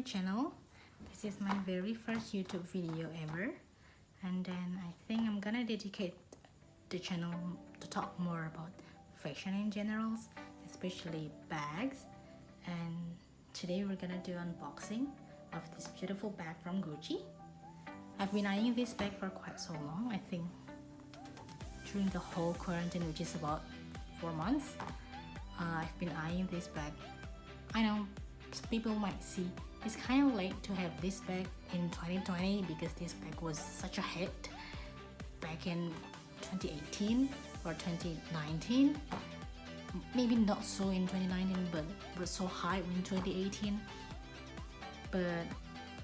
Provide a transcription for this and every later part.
channel. This is my very first YouTube video ever, and then I think I'm gonna dedicate the channel to talk more about fashion in general, especially bags. And today we're gonna do unboxing of this beautiful bag from Gucci. I've been eyeing this bag for quite so long. I think during the whole quarantine, which is about 4 months, I've been eyeing this bag. I know people might see it's kind of late to have this bag in 2020 because this bag was such a hit back in 2018 or 2019. Maybe not so in 2019, but so high in 2018. But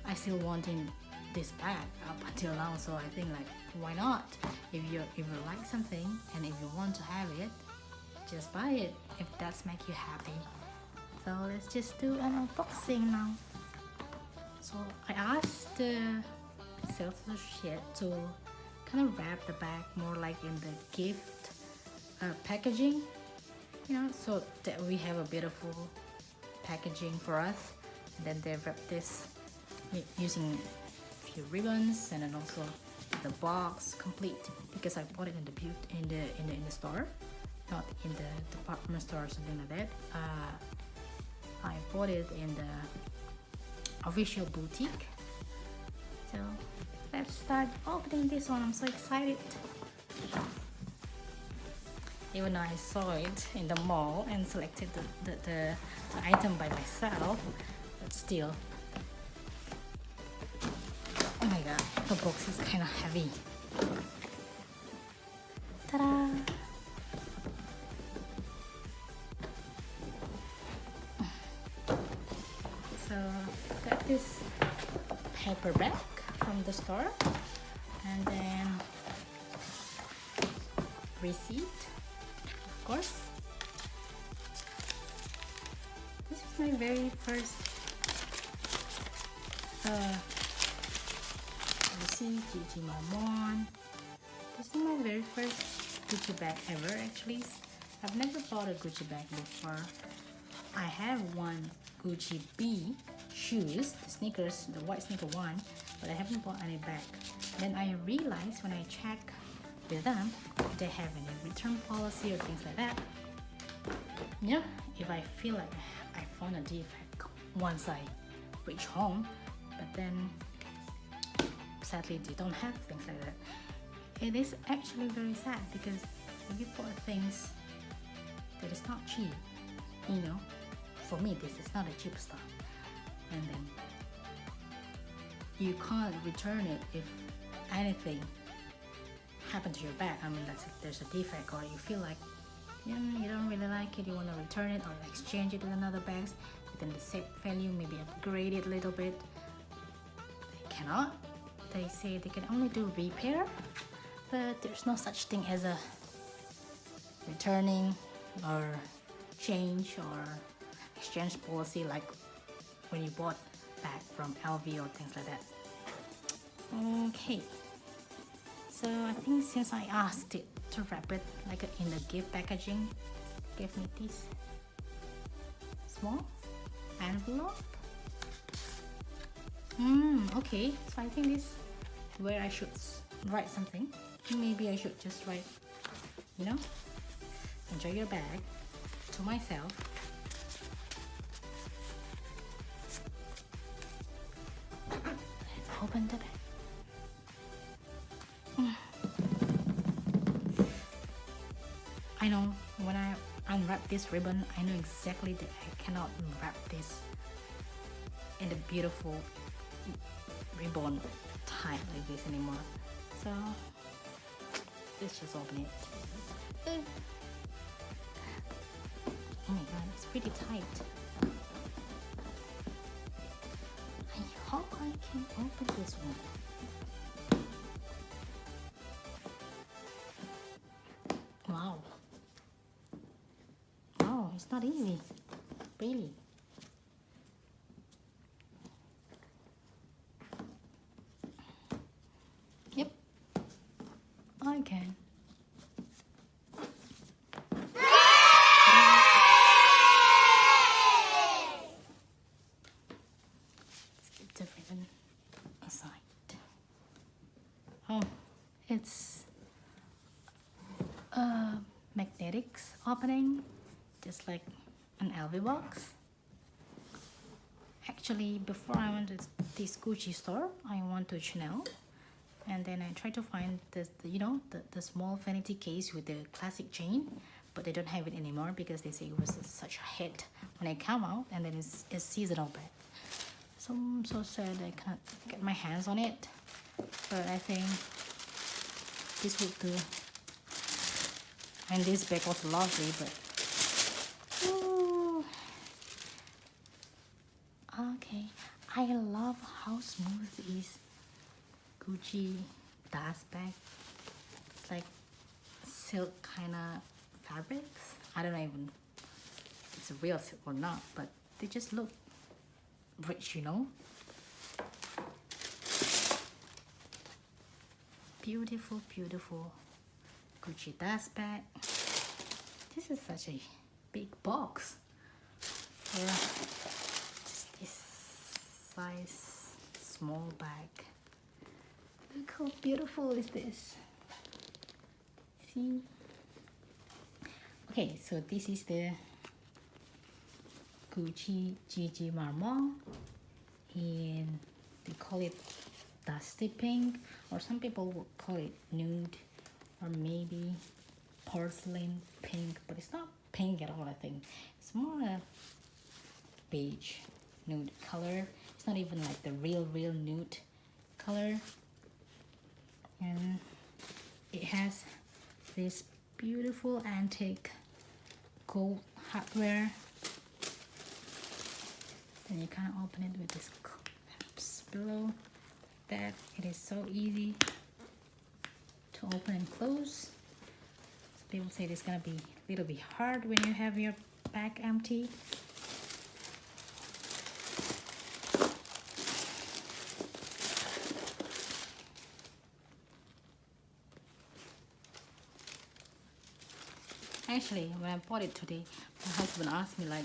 I still wanting this bag up until now, so I think like, why not? If you like something and if you want to have it, just buy it if that's make you happy. So let's just do an unboxing now. So I asked the sales associate to kind of wrap the bag more like in the gift packaging, you know, so that we have a beautiful packaging for us. And then they wrap this using a few ribbons, and then also the box complete, because I bought it in the store, not in the department store or something like that. I bought it in the official boutique. So let's start opening this one. I'm so excited. Even though I saw it in the mall and selected the item by myself, but still. Oh my god, the box is kind of heavy. Ta-da! So got this paperback from the store, and then receipt, of course. This is my very first receipt, Gucci MARMONT. This is my very first Gucci bag ever actually. I've never bought a Gucci bag before. I have one Gucci B shoes, the sneakers, the white sneaker one, but I haven't bought any bag. Then I realized when I check with them if they have any return policy or things like that. You know, if I feel like I found a defect once I reach home, but then sadly they don't have things like that. It is actually very sad because if you bought things that is not cheap, you know, for me this is not a cheap stuff, and then you can't return it if anything happened to your bag. I mean, there's a defect, or you feel like you don't really like it, you want to return it or exchange it with another bag within the same value, maybe upgrade it a little bit. They cannot. They say they can only do repair, but there's no such thing as a returning or change or exchange policy like when you bought bag from LV or things like that. Okay, so I think since I asked it to wrap it like in the gift packaging, give me this small envelope. Okay, so I think this is where I should write something. Maybe I should just write, you know, enjoy your bag, to myself. Let's open the bag. I know when I unwrap this ribbon, I know exactly that I cannot wrap this in the beautiful ribbon type like this anymore. So let's just open it. Oh my god, it's pretty tight. I hope I can open this one. Wow. Oh, it's not easy. Really. Yep. I can. Oh, it's a magnetics opening, just like an LV box. Actually, before I went to this Gucci store, I went to Chanel, and then I tried to find the small vanity case with the classic chain, but they don't have it anymore because they say it was such a hit when it came out, and then it's seasonal bag. So I'm so sad I can't get my hands on it, but I think this would do. And this bag was lovely, but ooh. Okay, I love how smooth is Gucci dust bag. It's like silk kind of fabrics. I don't know even if it's real silk or not, but they just look rich, you know. Beautiful, beautiful Gucci dust bag. This is such a big box for just this size small bag. Look how beautiful is this. See? Okay, so this is the Gucci GG Marmont, and they call it dusty pink, or some people would call it nude, or maybe porcelain pink, but it's not pink at all. I think it's more a beige nude color. It's not even like the real nude color, and it has this beautiful antique gold hardware. Then you kind of open it with this clamps below. That it is so easy to open and close. People say it's gonna be a little bit hard when you have your bag empty. Actually, when I bought it today, my husband asked me, like,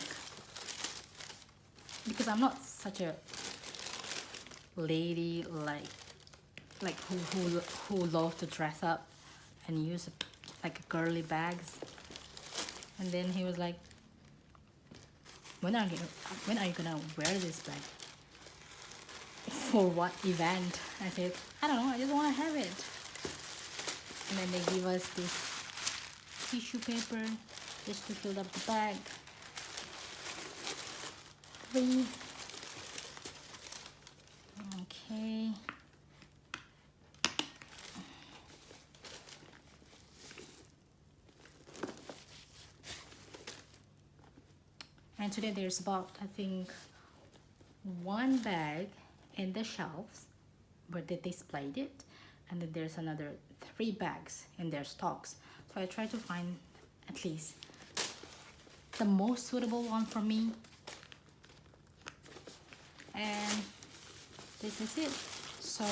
because I'm not such a lady like who loves to dress up and use like girly bags, and then he was like, when are you gonna wear this bag? For what event? I said, I don't know, I just want to have it. And then they give us this tissue paper just to fill up the bag. Okay. And today there's about, I think, one bag in the shelves where they displayed it, and then there's another 3 bags in their stocks. So I try to find at least the most suitable one for me, and this is it. So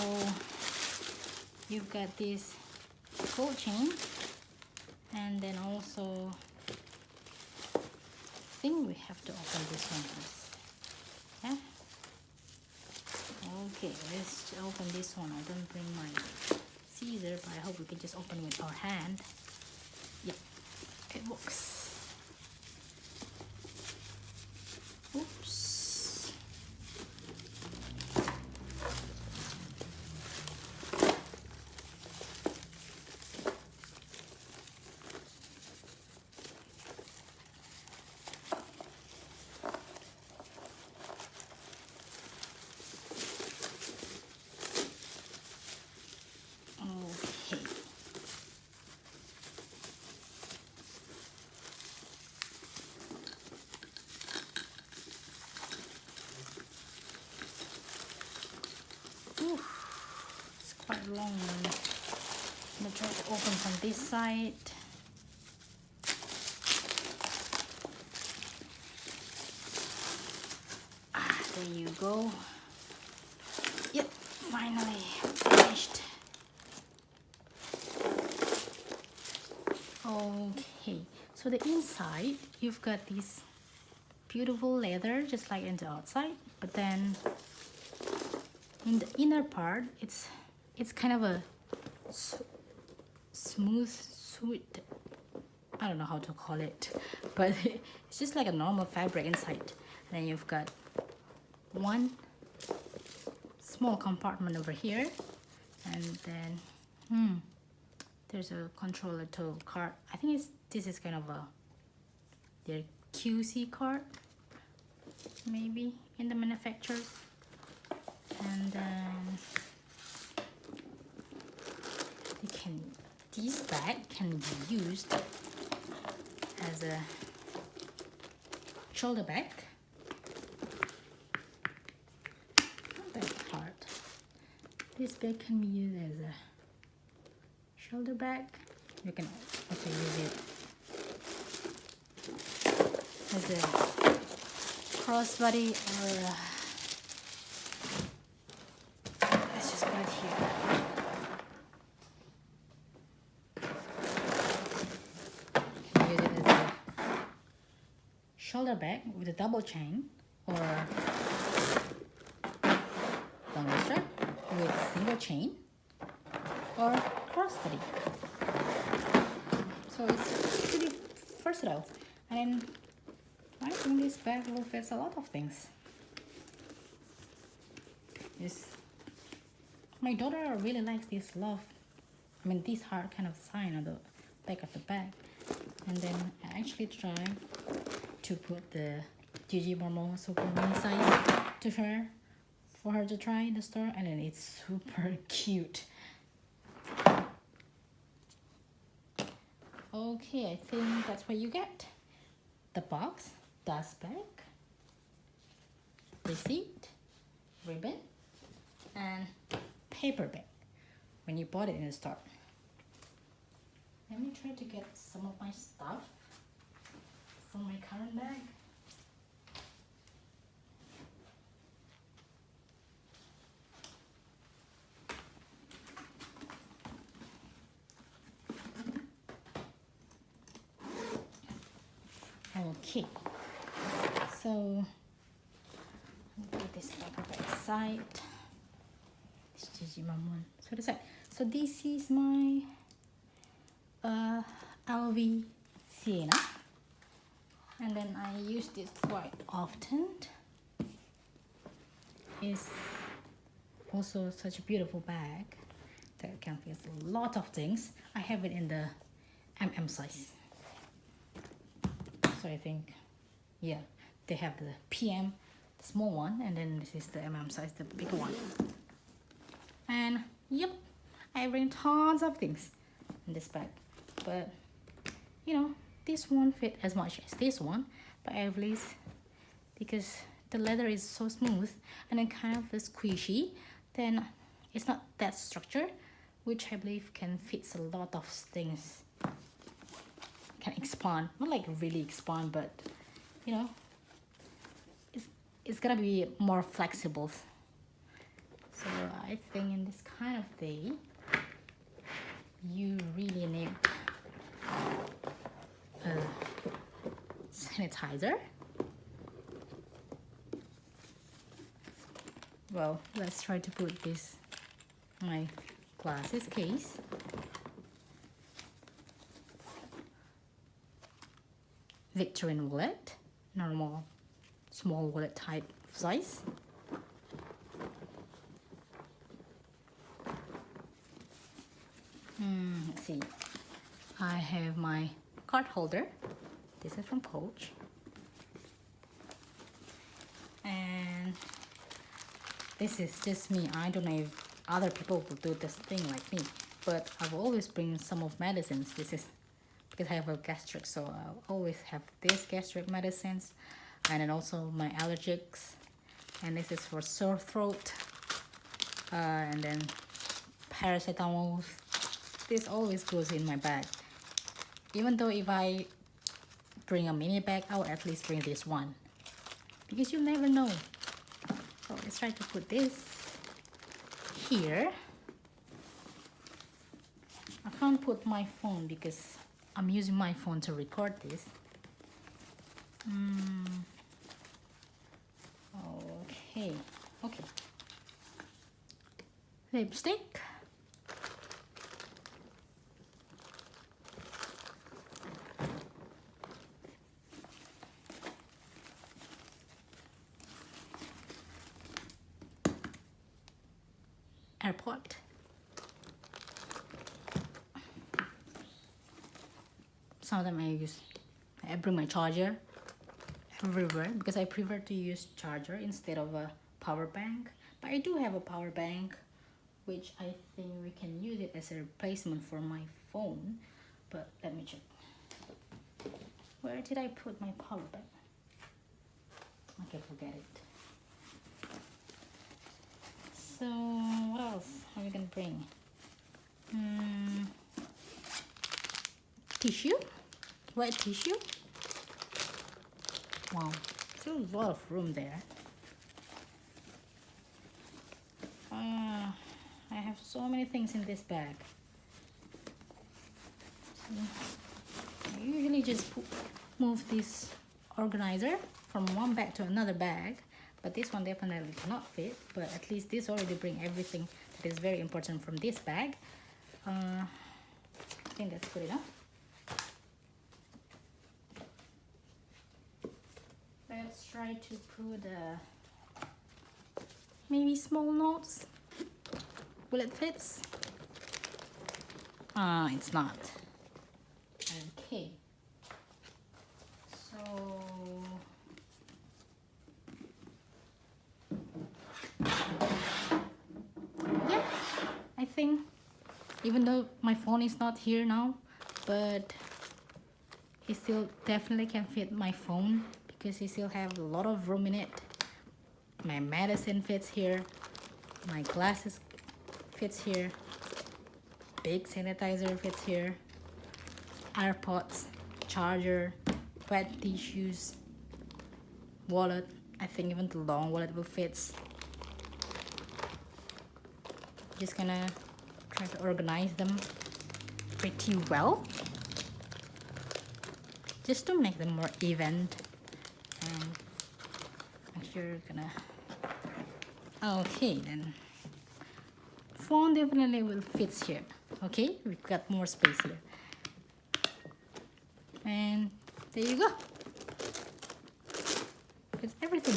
you've got this gold chain, and then also I think we have to open this one first. Yeah. Okay, let's open this one. I don't bring my scissor, but I hope we can just open with our hand. Yep, it works. Oops. It's quite long. I'm gonna try to open from this side. There you go. Yep, finally finished. Okay, so the inside, you've got this beautiful leather, just like in the outside, but then in the inner part, it's kind of a smooth suit. I don't know how to call it, but it's just like a normal fabric inside. And then you've got one small compartment over here, and then there's a controller to card. I think this is kind of their QC card, maybe in the manufacturers. And then this bag can be used as a shoulder bag. Not that hard. This bag can be used as a shoulder bag. You can also use it as a crossbody, or let's just put it here. You can use it as a shoulder bag with a double chain, or longer strap with single chain, or crossbody. So it's pretty versatile. And I think this bag will fit a lot of things. My daughter really likes this this heart kind of sign on the back of the bag. And then I actually tried to put the Gigi Marmont super mini size to her, for her to try in the store, and then it's super cute. Okay, I think that's what you get. The box, dust bag, receipt, ribbon, and paper bag when you bought it in the store. Let me try to get some of my stuff from my current bag. Okay, so I'll put this paper bag aside. This is Marmont. So this is my LV Sienna, and then I use this quite often. It's also such a beautiful bag that can fit a lot of things. I have it in the MM size. So I think, yeah, they have the PM, the small one, and then this is the MM size, the bigger one. And yep, I bring tons of things in this bag, but you know, this won't fit as much as this one, but at least because the leather is so smooth and then kind of squishy, then it's not that structured, which I believe can fit a lot of things. Can expand, not like really expand, but you know, it's gonna be more flexible. So I think in this kind of day, you really need a sanitizer. Well, let's try to put this in my glasses case. Victorine wallet, normal small wallet type size. Let's see, I have my card holder. This is from Coach, and this is just me. I don't know if other people will do this thing like me, but I've always bring some of medicines. This is because I have a gastric, so I'll always have this gastric medicines, and then also my allergics, and this is for sore throat, and then paracetamol. This always goes in my bag. Even though if I bring a mini bag, I will at least bring this one, because you never know. So let's try to put this here. I can't put my phone because I'm using my phone to record this. Okay. Lipstick. sometimes I bring my charger everywhere because I prefer to use charger instead of a power bank. But I do have a power bank, which I think we can use it as a replacement for my phone. But let me check. Where did I put my power bank? Okay, forget it. So what else are we gonna bring? Tissue, wet tissue. Wow, still a lot of room there. I have so many things in this bag. So I usually just move this organizer from one bag to another bag, but this one definitely cannot fit. But at least this already bring everything that is very important from this bag. I think that's good enough. Let's try to put maybe small notes. Will it fit? It's not. Okay. So yeah, I think even though my phone is not here now, but it still definitely can fit my phone because it still have a lot of room in it. My medicine fits here, my glasses fits here, big sanitizer fits here, AirPods, charger, wet tissues, wallet. I think even the long wallet will fit. Just gonna try to organize them pretty well, just to make them more even. And actually you're gonna, okay then, phone definitely will fit here. Okay, we've got more space here, and there you go. It's everything.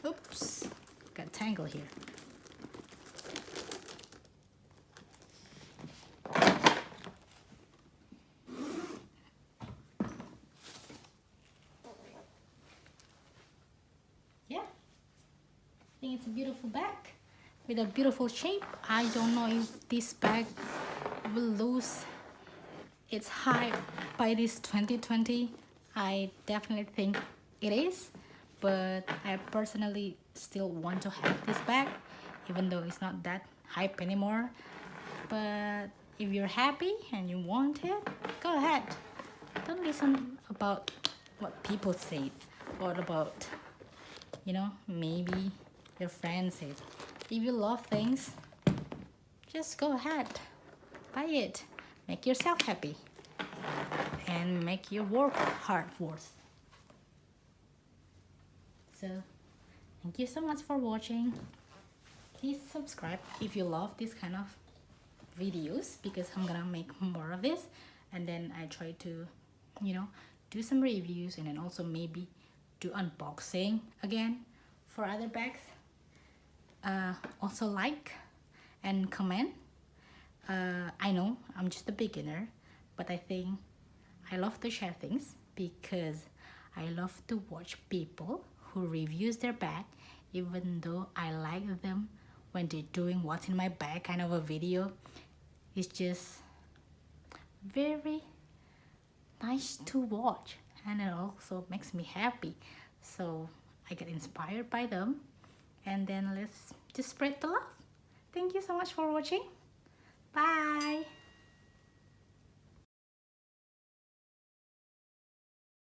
Oops, got tangled here. Yeah, I think it's a beautiful bag with a beautiful shape. I don't know if this bag will lose its hype by this 2020. I definitely think it is, but I personally still want to have this bag, even though it's not that hype anymore. But if you're happy and you want it, go ahead. Don't listen about what people say or about, maybe your friends say. If you love things, just go ahead, buy it, make yourself happy, and make your work hard worth. So thank you so much for watching. Please subscribe if you love this kind of videos, because I'm gonna make more of this, and then I try to do some reviews, and then also maybe do unboxing again for other bags. Also like and comment. I know I'm just a beginner, but I think I love to share things because I love to watch people who reviews their bag, even though I like them when they're doing what's in my bag kind of a video. It's just very nice to watch, and it also makes me happy. So I get inspired by them, and then let's just spread the love. Thank you so much for watching. Bye.